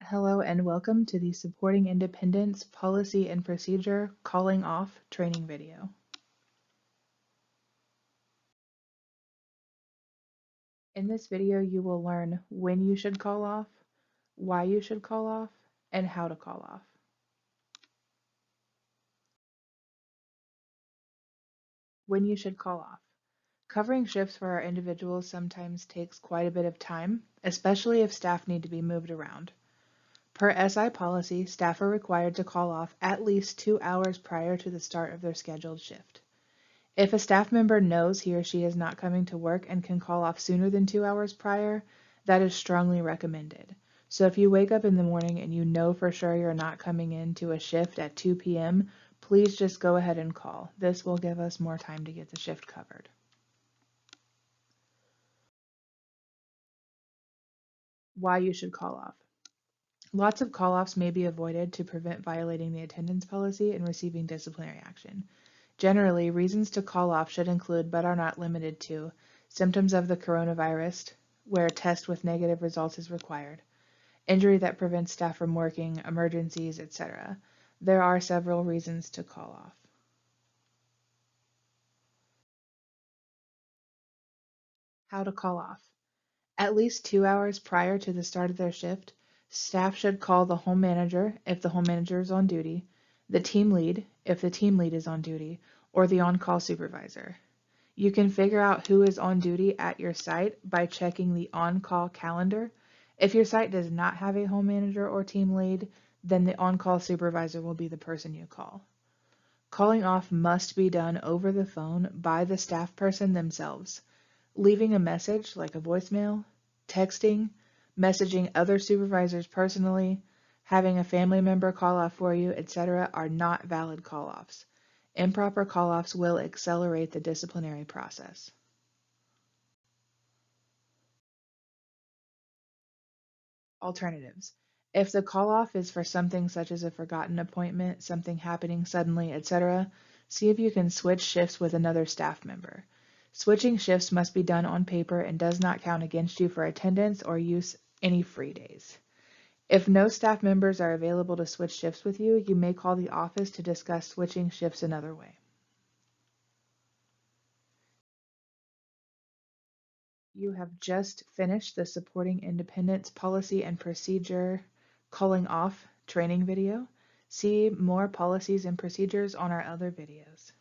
Hello and welcome to the Supporting Independence Policy and Procedure Calling Off training video. In this video, you will learn when you should call off, why you should call off, and how to call off. When you should call off. Covering shifts for our individuals sometimes takes quite a bit of time, especially if staff need to be moved around. Per SI policy, staff are required to call off at least 2 hours prior to the start of their scheduled shift. If a staff member knows he or she is not coming to work and can call off sooner than 2 hours prior, that is strongly recommended. So if you wake up in the morning and you know for sure you're not coming into a shift at 2 p.m., please just go ahead and call. This will give us more time to get the shift covered. Why you should call off. Lots of call-offs may be avoided to prevent violating the attendance policy and receiving disciplinary action. Generally, reasons to call off should include, but are not limited to, symptoms of the coronavirus, where a test with negative results is required, injury that prevents staff from working, emergencies, etc. There are several reasons to call off. How to call off. At least 2 hours prior to the start of their shift, staff should call the home manager if the home manager is on duty, the team lead if the team lead is on duty, or the on-call supervisor. You can figure out who is on duty at your site by checking the on-call calendar. If your site does not have a home manager or team lead, then the on-call supervisor will be the person you call. Calling off must be done over the phone by the staff person themselves. Leaving a message like a voicemail, texting, messaging other supervisors personally, having a family member call off for you, etc. are not valid call-offs. Improper call-offs will accelerate the disciplinary process. Alternatives. If the call-off is for something such as a forgotten appointment, something happening suddenly, etc., see if you can switch shifts with another staff member. Switching shifts must be done on paper and does not count against you for attendance or use any free days. If no staff members are available to switch shifts with you, you may call the office to discuss switching shifts another way. You have just finished the Supporting Independence Policy and Procedure Calling Off training video. See more policies and procedures on our other videos.